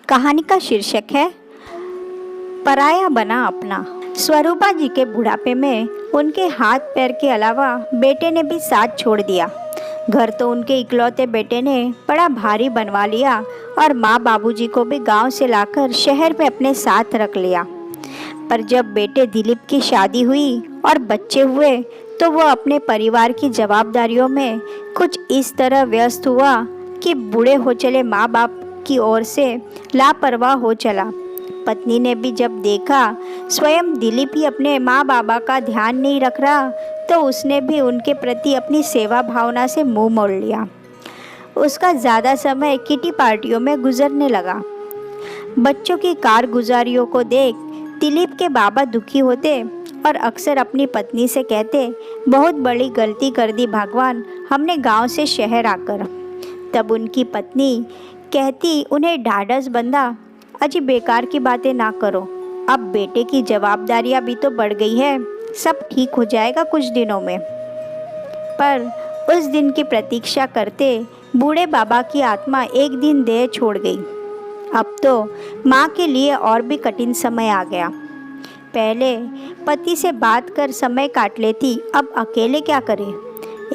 कहानी का शीर्षक है पराया बना अपना। स्वरूपा जी के बुढ़ापे में उनके हाथ पैर के अलावा बेटे ने भी साथ छोड़ दिया। घर तो उनके इकलौते बेटे ने बड़ा भारी बनवा लिया और माँ बाबूजी को भी गांव से लाकर शहर में अपने साथ रख लिया। पर जब बेटे दिलीप की शादी हुई और बच्चे हुए तो वो अपने परिवार की जवाबदारियों में कुछ इस तरह व्यस्त हुआ कि बूढ़े हो चले माँ बाप की ओर से लापरवाह हो चला। पत्नी ने भी जब देखा स्वयं दिलीप ही अपने माँ बाबा का ध्यान नहीं रख रहा तो उसने भी उनके प्रति अपनी सेवा भावना से मुंह मोड़ लिया। उसका ज़्यादा समय किटी पार्टियों में गुजरने लगा। बच्चों की कारगुजारियों को देख दिलीप के बाबा दुखी होते और अक्सर अपनी पत्नी से कहते, बहुत बड़ी गलती कर दी भगवान हमने गांव से शहर आकर। तब उनकी पत्नी कहती, उन्हें ढाढ़स बंधा, अजी बेकार की बातें ना करो, अब बेटे की जवाबदारियां भी तो बढ़ गई है, सब ठीक हो जाएगा कुछ दिनों में। पर उस दिन की प्रतीक्षा करते बूढ़े बाबा की आत्मा एक दिन देह छोड़ गई। अब तो माँ के लिए और भी कठिन समय आ गया। पहले पति से बात कर समय काट लेती, अब अकेले क्या करें।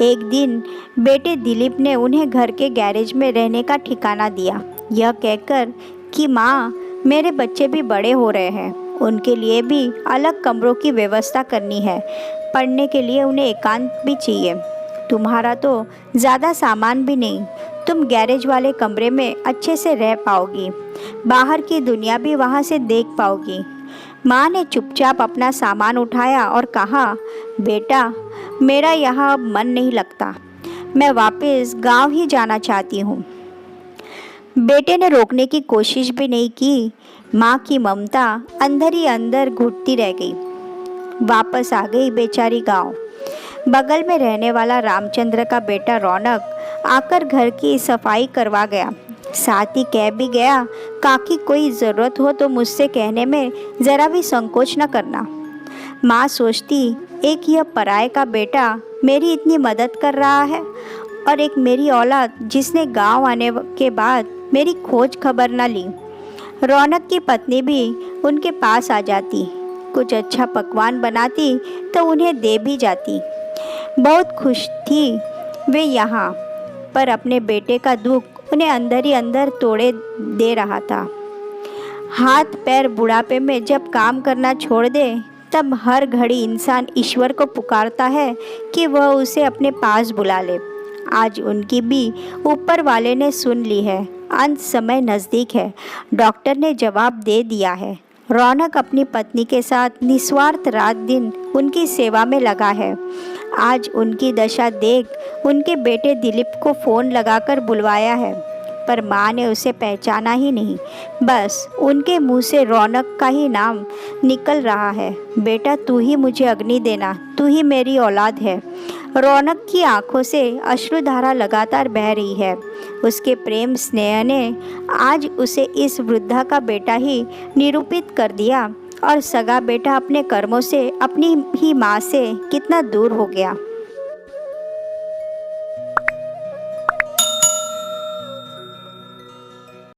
एक दिन बेटे दिलीप ने उन्हें घर के गैरेज में रहने का ठिकाना दिया, यह कहकर कि माँ मेरे बच्चे भी बड़े हो रहे हैं, उनके लिए भी अलग कमरों की व्यवस्था करनी है, पढ़ने के लिए उन्हें एकांत भी चाहिए। तुम्हारा तो ज़्यादा सामान भी नहीं, तुम गैरेज वाले कमरे में अच्छे से रह पाओगी, बाहर की दुनिया भी वहाँ से देख पाओगी। माँ ने चुपचाप अपना सामान उठाया और कहा, बेटा मेरा यहाँ अब मन नहीं लगता, मैं वापस गांव ही जाना चाहती हूँ। बेटे ने रोकने की कोशिश भी नहीं की। माँ की ममता अंदर ही अंदर घुटती रह गई। वापस आ गई बेचारी गांव। बगल में रहने वाला रामचंद्र का बेटा रौनक आकर घर की सफाई करवा गया, साथ ही कह भी गया, काकी कोई ज़रूरत हो तो मुझसे कहने में ज़रा भी संकोच न करना। माँ सोचती, एक यह पराये का बेटा मेरी इतनी मदद कर रहा है और एक मेरी औलाद जिसने गांव आने के बाद मेरी खोज खबर न ली। रौनक की पत्नी भी उनके पास आ जाती, कुछ अच्छा पकवान बनाती तो उन्हें दे भी जाती। बहुत खुश थी वे यहाँ, पर अपने बेटे का दुख उन्हें अंदर ही अंदर तोड़े दे रहा था। हाथ पैर बुढ़ापे में जब काम करना छोड़ दे तब हर घड़ी इंसान ईश्वर को पुकारता है कि वह उसे अपने पास बुला ले। आज उनकी भी ऊपर वाले ने सुन ली है, अंत समय नज़दीक है, डॉक्टर ने जवाब दे दिया है। रौनक अपनी पत्नी के साथ निस्वार्थ रात दिन उनकी सेवा में लगा है। आज उनकी दशा देख उनके बेटे दिलीप को फ़ोन लगाकर बुलवाया है, पर माँ ने उसे पहचाना ही नहीं। बस उनके मुंह से रौनक का ही नाम निकल रहा है, बेटा तू ही मुझे अग्नि देना, तू ही मेरी औलाद है। रौनक की आंखों से अश्रुधारा लगातार बह रही है। उसके प्रेम स्नेह ने आज उसे इस वृद्धा का बेटा ही निरूपित कर दिया और सगा बेटा अपने कर्मों से अपनी ही माँ से कितना दूर हो गया।